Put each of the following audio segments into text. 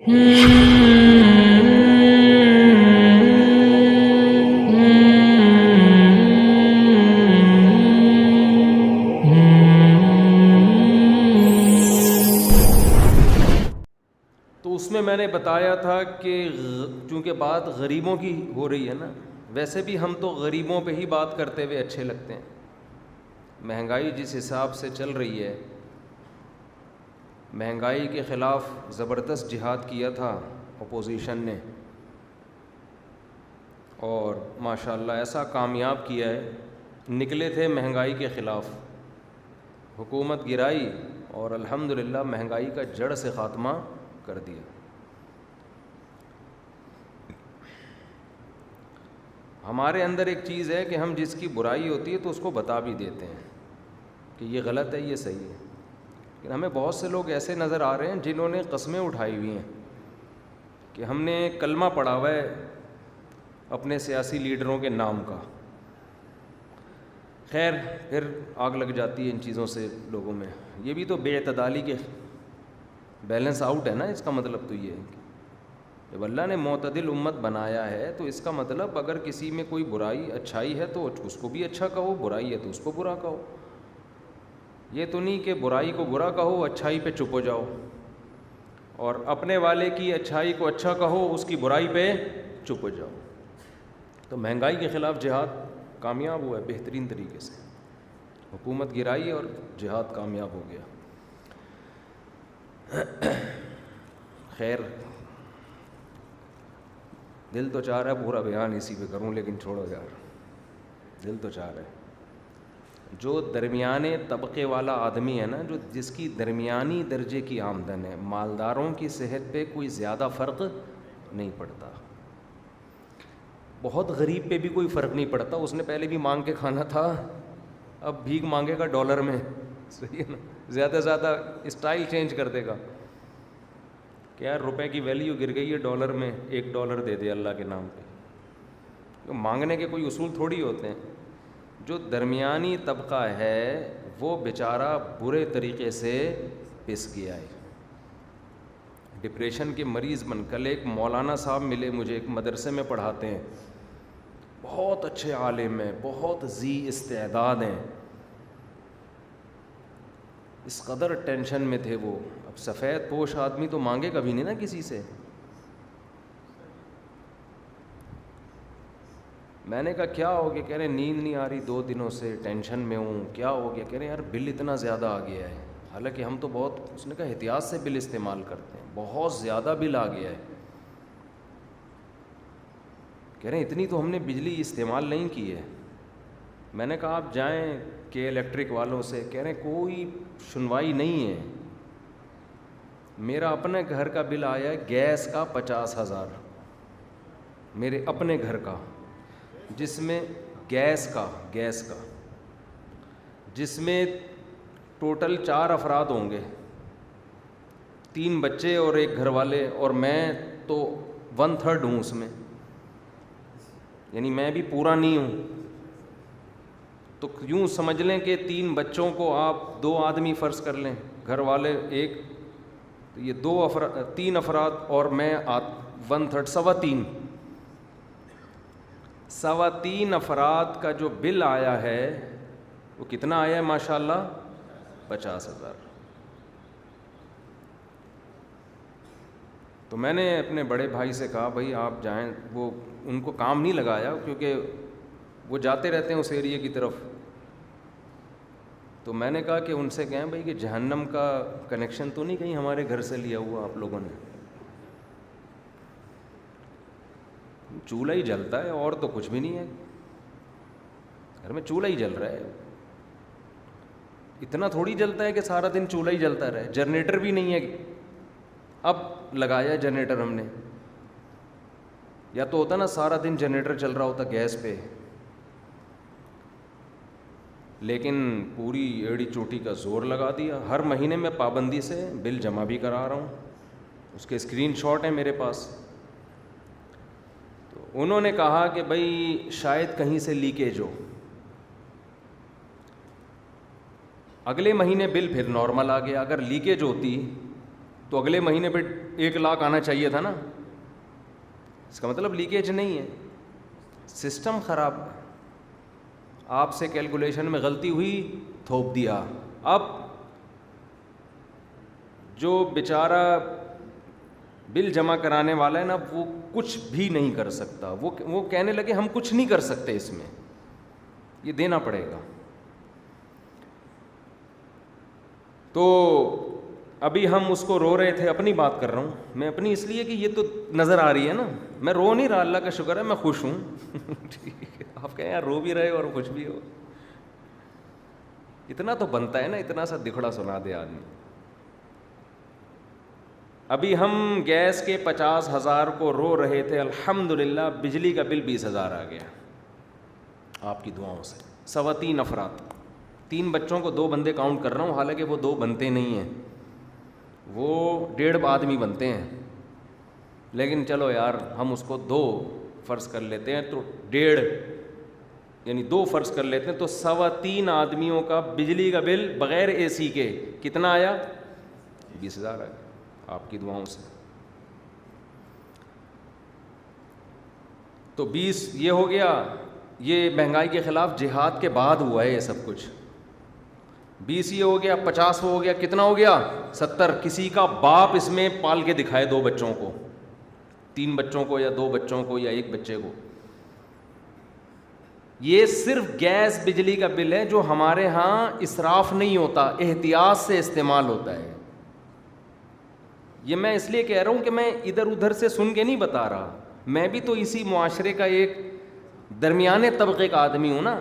تو اس میں نے بتایا تھا کہ چونکہ بات غریبوں کی ہو رہی ہے نا، ویسے بھی ہم تو غریبوں پہ ہی بات کرتے ہوئے اچھے لگتے ہیں. مہنگائی جس حساب سے چل رہی ہے، مہنگائی کے خلاف زبردست جہاد کیا تھا اپوزیشن نے، اور ماشاء اللہ ایسا کامیاب کیا ہے. نکلے تھے مہنگائی کے خلاف، حکومت گرائی اور الحمدللہ مہنگائی کا جڑ سے خاتمہ کر دیا. ہمارے اندر ایک چیز ہے کہ ہم جس کی برائی ہوتی ہے تو اس کو بتا بھی دیتے ہیں کہ یہ غلط ہے، یہ صحیح ہے. لیکن ہمیں بہت سے لوگ ایسے نظر آ رہے ہیں جنہوں نے قسمیں اٹھائی ہوئی ہیں کہ ہم نے کلمہ پڑھا ہوا ہے اپنے سیاسی لیڈروں کے نام کا. خیر پھر آگ لگ جاتی ہے ان چیزوں سے لوگوں میں. یہ بھی تو بے اعتدالی کے بیلنس آؤٹ ہے نا. اس کا مطلب تو یہ ہے کہ جب اللہ نے معتدل امت بنایا ہے تو اس کا مطلب اگر کسی میں کوئی برائی اچھائی ہے تو اس کو بھی اچھا کہو، برائی ہے تو اس کو برا کہو. یہ تو نہیں کہ برائی کو برا کہو، اچھائی پہ چپ ہو جاؤ، اور اپنے والے کی اچھائی کو اچھا کہو، اس کی برائی پہ چپ ہو جاؤ. تو مہنگائی کے خلاف جہاد کامیاب ہوا ہے بہترین طریقے سے. حکومت گرائی اور جہاد کامیاب ہو گیا. خیر دل تو چاہ رہا ہے پورا بیان اسی پہ کروں، لیکن چھوڑو یار، دل تو چاہ رہا ہے. جو درمیانے طبقے والا آدمی ہے نا، جس کی درمیانی درجے کی آمدن ہے، مالداروں کی صحت پہ کوئی زیادہ فرق نہیں پڑتا. بہت غریب پہ بھی کوئی فرق نہیں پڑتا. اس نے پہلے بھی مانگ کے کھانا تھا، اب بھیک مانگے گا ڈالر میں. صحیح ہے نا؟ زیادہ سے زیادہ اسٹائل چینج کر دے گا کہ یار روپے کی ویلیو گر گئی ہے ڈالر میں، $1 دے دے اللہ کے نام پہ. مانگنے کے کوئی اصول تھوڑی ہوتے ہیں. جو درمیانی طبقہ ہے وہ بیچارہ برے طریقے سے پس گیا ہے، ڈپریشن کے مریض بن. کل ایک مولانا صاحب ملے مجھے، ایک مدرسے میں پڑھاتے ہیں، بہت اچھے عالم ہیں، بہت ذی استعداد ہیں. اس قدر ٹینشن میں تھے وہ. اب سفید پوش آدمی تو مانگے کبھی نہیں نا کسی سے. میں نے کہا کیا ہو گیا؟ کہہ رہے نیند نہیں آ رہی 2 دنوں سے، ٹینشن میں ہوں. کیا ہو گیا؟ کہہ رہے یار بل اتنا زیادہ آ گیا ہے. حالانکہ ہم تو بہت، اس نے کہا احتیاط سے بل استعمال کرتے ہیں، بہت زیادہ بل آ گیا ہے. کہہ رہے اتنی تو ہم نے بجلی استعمال نہیں کی ہے. میں نے کہا آپ جائیں کہ الیکٹرک والوں سے. کہہ رہے کوئی سنوائی نہیں ہے. میرا اپنے گھر کا بل آیا ہے گیس کا 50,000، میرے اپنے گھر کا، جس میں گیس کا جس میں ٹوٹل 4 افراد ہوں گے، 3 بچے اور 1 گھر والے، اور میں تو 1/3 ہوں اس میں، یعنی میں بھی پورا نہیں ہوں. تو یوں سمجھ لیں کہ 3 بچوں کو آپ 2 آدمی فرض کر لیں، گھر والے 1، تو یہ 3 افراد اور میں 1/3، 3.25. 3.25 افراد کا جو بل آیا ہے وہ کتنا آیا ہے ماشاءاللہ؟ 50,000. تو میں نے اپنے بڑے بھائی سے کہا بھائی آپ جائیں. وہ ان کو کام نہیں لگایا کیونکہ وہ جاتے رہتے ہیں اس ایریے کی طرف. تو میں نے کہا کہ ان سے کہیں بھائی کہ جہنم کا کنیکشن تو نہیں کہیں ہمارے گھر سے لیا ہوا آپ لوگوں نے؟ چولہا ہی جلتا ہے اور تو کچھ بھی نہیں ہے، گھر میں چولہا ہی جل رہا ہے. اتنا تھوڑی جلتا ہے کہ سارا دن چولہا ہی جلتا رہے. جنریٹر بھی نہیں ہے، اب لگایا جنریٹر ہم نے. یا تو ہوتا نا سارا دن جنریٹر چل رہا ہوتا گیس پہ، لیکن پوری ایڑی چوٹی کا زور لگا دیا. ہر مہینے میں پابندی سے بل جمع بھی کرا رہا ہوں، اس کے اسکرین شاٹ ہیں میرے پاس. تو انہوں نے کہا کہ بھائی شاید کہیں سے لیکیج ہو. اگلے مہینے بل پھر نارمل آ گیا. اگر لیکیج ہوتی تو اگلے مہینے پہ 1 لاکھ آنا چاہیے تھا نا. اس کا مطلب لیکیج نہیں ہے, سسٹم خراب ہے. آپ سے کیلکولیشن میں غلطی ہوئی, تھوپ دیا. اب جو بیچارہ بل جمع کرانے والا ہے نا, وہ کچھ بھی نہیں کر سکتا. وہ کہنے لگے ہم کچھ نہیں کر سکتے, اس میں یہ دینا پڑے گا. تو ابھی ہم اس کو رو رہے تھے, اپنی بات کر رہا ہوں میں, اپنی اس لیے کہ یہ تو نظر آ رہی ہے نا, میں رو نہیں رہا, اللہ کا شکر ہے میں خوش ہوں. ٹھیک ہے, آپ کہیں یار رو بھی رہے اور خوش بھی ہو, اتنا تو بنتا ہے نا, اتنا سا دکھڑا سنا دے آدمی. ابھی ہم گیس کے 50,000 کو رو رہے تھے, الحمدللہ بجلی کا بل 20,000 آ گیا آپ کی دعاؤں سے. 3.25 افراد, 3 بچوں کو 2 بندے کاؤنٹ کر رہا ہوں, حالانکہ وہ 2 بنتے نہیں ہیں, وہ 1.5 آدمی بنتے ہیں, لیکن چلو یار ہم اس کو 2 فرض کر لیتے ہیں, تو 1.5 یعنی 2 فرض کر لیتے ہیں, تو 3.25 آدمیوں کا بجلی کا بل بغیر اے سی کے کتنا آیا؟ 20,000 آیا آپ کی دعاؤں سے. تو 20 یہ ہو گیا, یہ مہنگائی کے خلاف جہاد کے بعد ہوا ہے یہ سب کچھ. 20 یہ ہو گیا, 50 ہو گیا, کتنا ہو گیا؟ 70. کسی کا باپ اس میں پال کے دکھائے 2 بچوں کو, 3 بچوں کو یا 2 بچوں کو یا 1 بچے کو. یہ صرف گیس بجلی کا بل ہے جو ہمارے ہاں اسراف نہیں ہوتا, احتیاط سے استعمال ہوتا ہے. یہ میں اس لیے کہہ رہا ہوں کہ میں ادھر ادھر سے سن کے نہیں بتا رہا, میں بھی تو اسی معاشرے کا ایک درمیانے طبقے کا آدمی ہوں نا.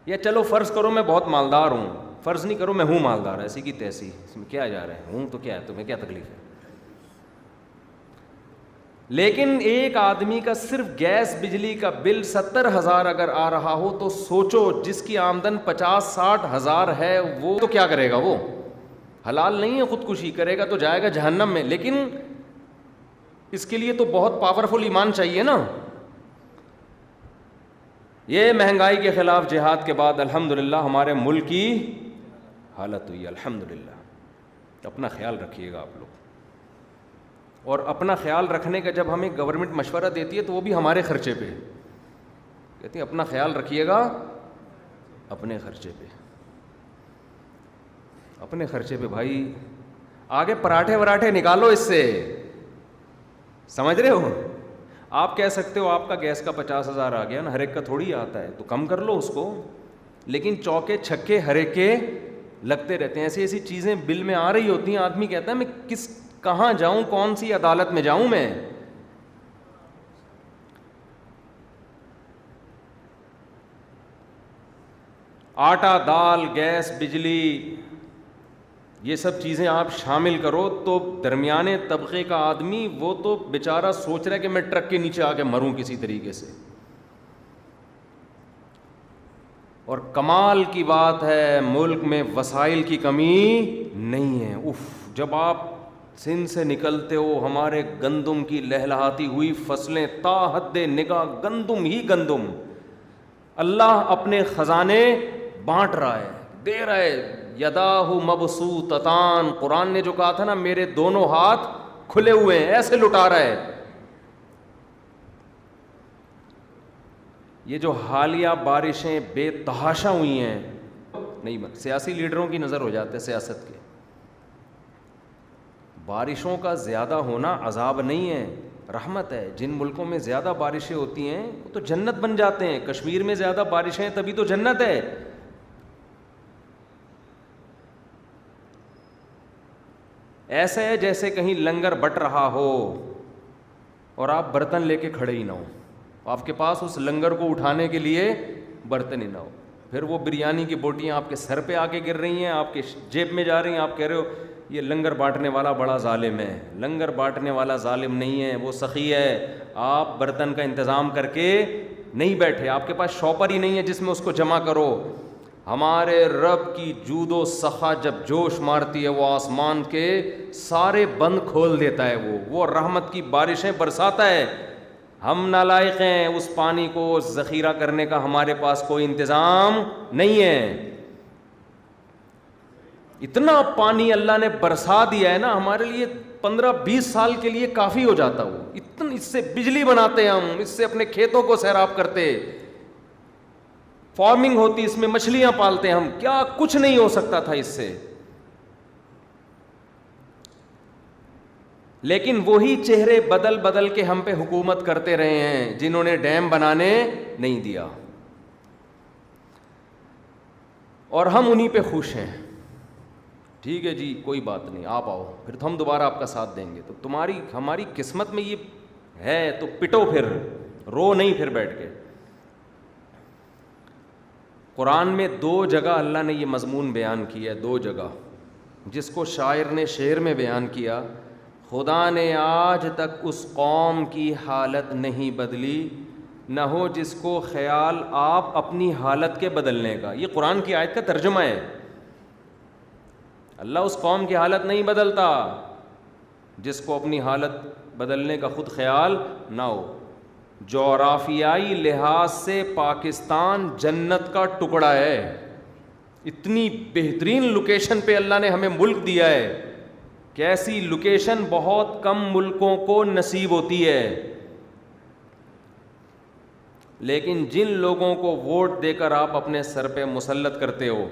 یا چلو فرض کرو میں بہت مالدار ہوں, فرض نہیں کرو میں ہوں مالدار, ایسی کی تیسی, اس میں کیا جا رہا ہے, ہوں تو کیا ہے, تمہیں کیا تکلیف ہے. لیکن ایک آدمی کا صرف گیس بجلی کا بل 70,000 اگر آ رہا ہو, تو سوچو جس کی آمدن 50-60 ہزار ہے وہ تو کیا کرے گا, وہ حلال نہیں ہے, خودکشی کرے گا تو جائے گا جہنم میں. لیکن اس کے لیے تو بہت پاورفل ایمان چاہیے نا. یہ مہنگائی کے خلاف جہاد کے بعد الحمدللہ ہمارے ملک کی حالت ہوئی, الحمدللہ. اپنا خیال رکھیے گا آپ لوگ, اور اپنا خیال رکھنے کا جب ہمیں گورنمنٹ مشورہ دیتی ہے تو وہ بھی ہمارے خرچے پہ کہتی ہے, اپنا خیال رکھیے گا اپنے خرچے پہ, اپنے خرچے پہ بھائی. آگے پراٹھے وراٹھے نکالو اس سے, سمجھ رہے ہو. آپ کہہ سکتے ہو آپ کا گیس کا 50,000 آ گیا نا, ہر ایک کا تھوڑی آتا ہے, تو کم کر لو اس کو. لیکن چوکے چھکے ہر ایک کے لگتے رہتے ہیں, ایسی ایسی چیزیں بل میں آ رہی ہوتی ہیں, آدمی کہتا ہے میں کہاں جاؤں, کون سی عدالت میں جاؤں میں. آٹا, دال, گیس, بجلی, یہ سب چیزیں آپ شامل کرو تو درمیانے طبقے کا آدمی وہ تو بیچارہ سوچ رہا ہے کہ میں ٹرک کے نیچے آ کے مروں کسی طریقے سے. اور کمال کی بات ہے ملک میں وسائل کی کمی نہیں ہے. جب آپ سندھ سے نکلتے ہو, ہمارے گندم کی لہلہاتی ہوئی فصلیں تا حد نگاہ گندم ہی گندم, اللہ اپنے خزانے بانٹ رہا ہے, دے رہا ہے. یداہ مبسوطتان, قرآن نے جو کہا تھا نا میرے دونوں ہاتھ کھلے ہوئے ہیں, ایسے لٹا رہا ہے. یہ جو حالیہ بارشیں بے تحاشا ہوئی ہیں, نہیں سیاسی لیڈروں کی نظر ہو جاتے, سیاست کے. بارشوں کا زیادہ ہونا عذاب نہیں ہے, رحمت ہے. جن ملکوں میں زیادہ بارشیں ہوتی ہیں وہ تو جنت بن جاتے ہیں. کشمیر میں زیادہ بارشیں ہیں تبھی تو جنت ہے. ایسا ہے جیسے کہیں لنگر بٹ رہا ہو اور آپ برتن لے کے کھڑے ہی نہ ہو, آپ کے پاس اس لنگر کو اٹھانے کے لیے برتن ہی نہ ہو. پھر وہ بریانی کی بوٹیاں آپ کے سر پہ آ کے گر رہی ہیں, آپ کے جیب میں جا رہی ہیں, آپ کہہ رہے ہو یہ لنگر بانٹنے والا بڑا ظالم ہے. لنگر بانٹنے والا ظالم نہیں ہے, وہ سخی ہے. آپ برتن کا انتظام کر کے نہیں بیٹھے, آپ کے پاس شاپر ہی نہیں ہے جس میں اس کو جمع کرو. ہمارے رب کی جود و سخا جب جوش مارتی ہے وہ آسمان کے سارے بند کھول دیتا ہے, وہ رحمت کی بارشیں برساتا ہے. ہم نالائق ہیں, اس پانی کو ذخیرہ کرنے کا ہمارے پاس کوئی انتظام نہیں ہے. اتنا پانی اللہ نے برسا دیا ہے نا, ہمارے لیے 15-20 سال کے لیے کافی ہو جاتا. وہ اتنا, اس سے بجلی بناتے ہم, اس سے اپنے کھیتوں کو سیراب کرتے, فارمنگ ہوتی, اس میں مچھلیاں پالتے ہم, کیا کچھ نہیں ہو سکتا تھا اس سے. لیکن وہی چہرے بدل بدل کے ہم پہ حکومت کرتے رہے ہیں جنہوں نے ڈیم بنانے نہیں دیا, اور ہم انہی پہ خوش ہیں. ٹھیک ہے جی, کوئی بات نہیں, آپ آؤ, پھر تو ہم دوبارہ آپ کا ساتھ دیں گے. تو تمہاری ہماری قسمت میں یہ ہے تو پٹو, پھر رو نہیں پھر بیٹھ کے. قرآن میں 2 جگہ اللہ نے یہ مضمون بیان کیا ہے, 2 جگہ, جس کو شاعر نے شعر میں بیان کیا. خدا نے آج تک اس قوم کی حالت نہیں بدلی, نہ ہو جس کو خیال آپ اپنی حالت کے بدلنے کا. یہ قرآن کی آیت کا ترجمہ ہے. اللہ اس قوم کی حالت نہیں بدلتا جس کو اپنی حالت بدلنے کا خود خیال نہ ہو. جغرافیائی لحاظ سے پاکستان جنت کا ٹکڑا ہے. اتنی بہترین لوکیشن پہ اللہ نے ہمیں ملک دیا ہے کہ ایسی لوکیشن بہت کم ملکوں کو نصیب ہوتی ہے. لیکن جن لوگوں کو ووٹ دے کر آپ اپنے سر پہ مسلط کرتے ہو,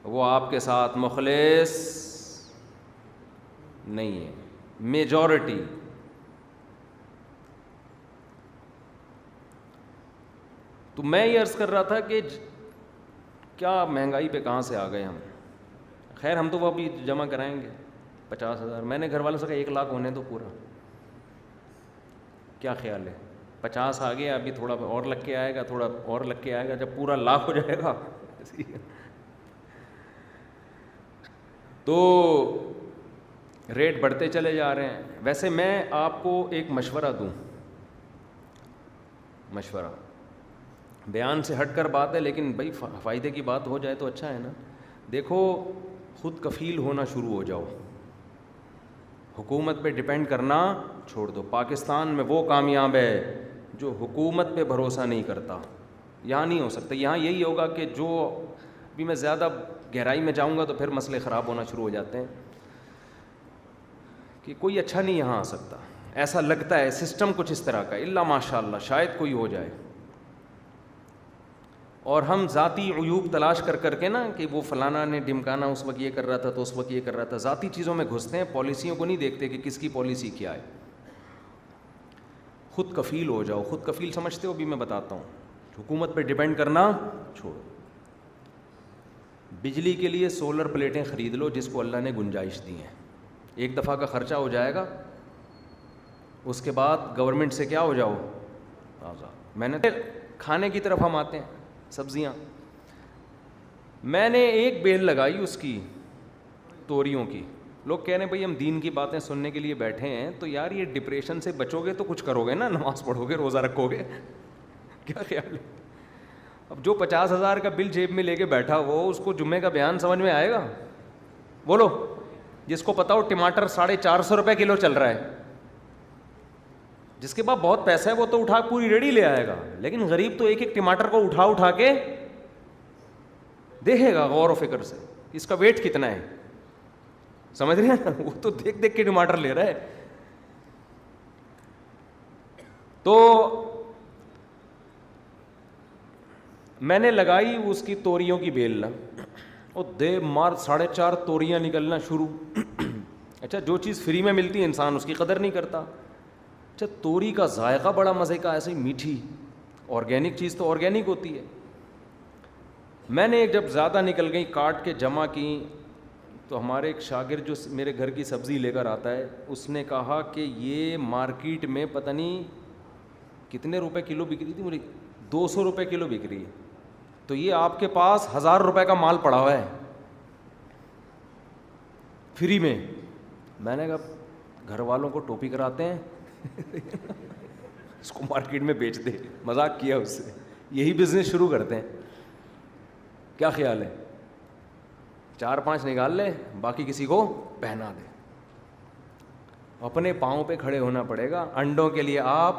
وہ آپ کے ساتھ مخلص نہیں ہے, میجورٹی. تو میں یہ عرض کر رہا تھا کہ کیا مہنگائی پہ کہاں سے آ گئے ہم. خیر ہم تو وہ ابھی جمع کرائیں گے 50,000. میں نے گھر والوں سے کہا 1 لاکھ ہونے تو پورا. کیا خیال ہے؟ 50 آ گیا, ابھی تھوڑا اور لگ کے آئے گا, تھوڑا اور لگ کے آئے گا, جب پورا لاکھ ہو جائے گا. تو ریٹ بڑھتے چلے جا رہے ہیں. ویسے میں آپ کو ایک مشورہ دوں, مشورہ بیان سے ہٹ کر بات ہے, لیکن بھائی فائدے کی بات ہو جائے تو اچھا ہے نا. دیکھو, خود کفیل ہونا شروع ہو جاؤ, حکومت پہ ڈپینڈ کرنا چھوڑ دو. پاکستان میں وہ کامیاب ہے جو حکومت پہ بھروسہ نہیں کرتا. یہاں نہیں ہو سکتا. یہاں یہی ہوگا کہ جو بھی, میں زیادہ گہرائی میں جاؤں گا تو پھر مسئلے خراب ہونا شروع ہو جاتے ہیں, کہ کوئی اچھا نہیں یہاں آ سکتا. ایسا لگتا ہے سسٹم کچھ اس طرح کا, الا ماشاء اللہ شاید کوئی ہو جائے. اور ہم ذاتی عیوب تلاش کر کر کے نا, کہ وہ فلانا نے ڈمکانا اس وقت یہ کر رہا تھا تو اس وقت یہ کر رہا تھا, ذاتی چیزوں میں گھستے ہیں, پالیسیوں کو نہیں دیکھتے کہ کس کی پالیسی کیا ہے. خود کفیل ہو جاؤ. خود کفیل سمجھتے ہو بھی میں بتاتا ہوں. حکومت پہ ڈیپینڈ کرنا چھوڑو. بجلی کے لیے سولر پلیٹیں خرید لو جس کو اللہ نے گنجائش دی ہیں. 1 دفعہ کا خرچہ ہو جائے گا, اس کے بعد گورنمنٹ سے کیا ہو جاؤ آزاد. میں نے کھانے کی طرف ہم آتے ہیں, سبزیاں. میں نے ایک بیل لگائی اس کی, توریوں کی. لوگ کہہ رہے ہیں بھائی ہم دین کی باتیں سننے کے لیے بیٹھے ہیں, تو یار یہ ڈپریشن سے بچو گے تو کچھ کرو گے نا, نماز پڑھو گے, روزہ رکھو گے. کیا خیال ہے؟ اب جو 50,000 کا بل جیب میں لے کے بیٹھا وہ, اس کو جمعے کا بیان سمجھ میں آئے گا؟ بولو. جس کو پتا ہو ٹماٹر 450 روپے کلو چل رہا ہے, جس کے پاس بہت پیسہ ہے وہ تو اٹھا پوری ریڑھی لے آئے گا, لیکن غریب تو ایک ایک ٹماٹر کو اٹھا کے دیکھے گا غور و فکر سے, اس کا ویٹ کتنا ہے. سمجھ رہے ہیں نا, وہ تو دیکھ دیکھ کے ٹماٹر لے رہا ہے. تو میں نے لگائی اس کی توریوں کی بیل, اور دے مار 4.5 توریاں نکلنا شروع. اچھا, جو چیز فری میں ملتی ہے انسان اس کی قدر نہیں کرتا. اچھا, توری کا ذائقہ بڑا مزے کا, ایسے ہی میٹھی, آرگینک چیز تو آرگینک ہوتی ہے. میں نے جب زیادہ نکل گئی کاٹ کے جمع کی, تو ہمارے ایک شاگرد جو میرے گھر کی سبزی لے کر آتا ہے, اس نے کہا کہ یہ مارکیٹ میں پتہ نہیں کتنے روپے کلو بک رہی تھی, مجھے 200 روپے کلو بک رہی ہے, تو یہ آپ کے پاس 1000 روپے کا مال پڑا ہوا ہے فری میں. میں نے کہا گھر والوں کو ٹوپی کراتے ہیں اس کو مارکیٹ میں بیچ دے. مذاق کیا اس سے, یہی بزنس شروع کرتے ہیں. کیا خیال ہے؟ 4-5 نکال لے, باقی کسی کو پہنا دے. اپنے پاؤں پہ کھڑے ہونا پڑے گا. انڈوں کے لیے آپ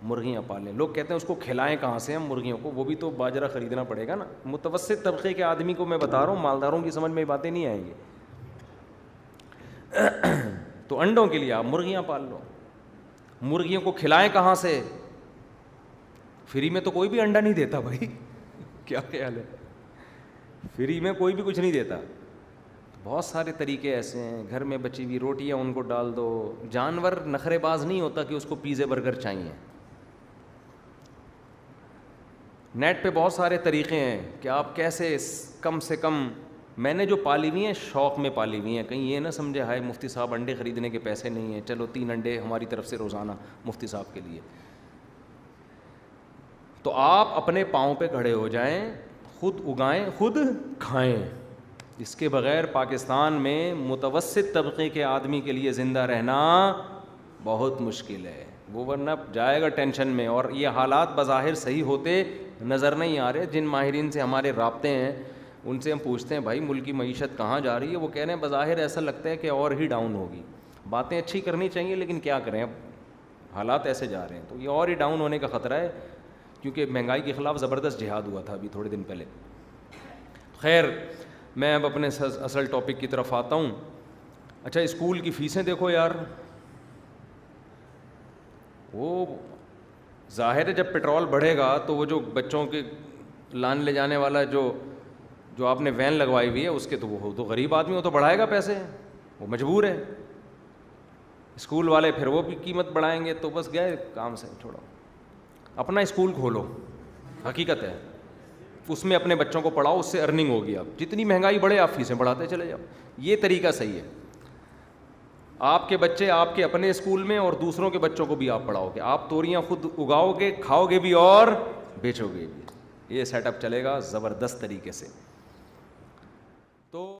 مرغیاں پالیں. لوگ کہتے ہیں اس کو کھلائیں کہاں سے ہم مرغیوں کو, وہ بھی تو باجرہ خریدنا پڑے گا نا. متوسط طبقے کے آدمی کو میں بتا رہا ہوں, مالداروں کی سمجھ میں یہ باتیں نہیں آئیں گی. تو انڈوں کے لیے آپ مرغیاں پال لو. مرغیوں کو کھلائیں کہاں سے؟ فری میں تو کوئی بھی انڈا نہیں دیتا بھائی, کیا خیال ہے؟ فری میں کوئی بھی کچھ نہیں دیتا. بہت سارے طریقے ایسے ہیں. گھر میں بچی ہوئی روٹیاں ان کو ڈال دو. جانور نخرے باز نہیں ہوتا کہ اس کو پیزے برگر چاہیے. نیٹ پہ بہت سارے طریقے ہیں کہ آپ کیسے کم سے کم, میں نے جو پالی ہوئی ہیں شوق میں پالی ہوئی ہیں, کہیں یہ نہ سمجھے ہائے مفتی صاحب انڈے خریدنے کے پیسے نہیں ہیں, چلو 3 انڈے ہماری طرف سے روزانہ مفتی صاحب کے لیے. تو آپ اپنے پاؤں پہ کھڑے ہو جائیں, خود اگائیں خود کھائیں. اس کے بغیر پاکستان میں متوسط طبقے کے آدمی کے لیے زندہ رہنا بہت مشکل ہے. وہ ورنہ جائے گا ٹینشن میں. اور یہ حالات بظاہر صحیح ہوتے نظر نہیں آ رہے. جن ماہرین سے ہمارے رابطے ہیں ان سے ہم پوچھتے ہیں بھائی ملک کی معیشت کہاں جا رہی ہے, وہ کہہ رہے ہیں بظاہر ایسا لگتا ہے کہ اور ہی ڈاؤن ہوگی. باتیں اچھی کرنی چاہیے لیکن کیا کریں, اب حالات ایسے جا رہے ہیں تو یہ اور ہی ڈاؤن ہونے کا خطرہ ہے, کیونکہ مہنگائی کے خلاف زبردست جہاد ہوا تھا ابھی تھوڑے دن پہلے. خیر, میں اب اپنے اصل ٹاپک کی طرف آتا ہوں. اچھا, اسکول کی فیسیں دیکھو یار, وہ ظاہر ہے جب پٹرول بڑھے گا تو وہ جو بچوں کے لان لے جانے والا جو آپ نے وین لگوائی ہوئی ہے اس کے تو وہ تو غریب آدمی وہ تو بڑھائے گا پیسے, وہ مجبور ہے. اسکول والے پھر وہ بھی قیمت بڑھائیں گے, تو بس گئے کام سے. چھوڑو, اپنا اسکول کھولو, حقیقت ہے اس میں اپنے بچوں کو پڑھاؤ, اس سے ارننگ ہوگی. اب جتنی مہنگائی بڑھے آپ فیسیں بڑھاتے چلے جاؤ, یہ طریقہ صحیح ہے. آپ کے بچے آپ کے اپنے اسکول میں اور دوسروں کے بچوں کو بھی آپ پڑھاؤ گے. آپ توریاں خود اگاؤ گے, کھاؤ گے بھی اور بیچو گے بھی. یہ سیٹ اپ چلے گا زبردست طریقے سے. تو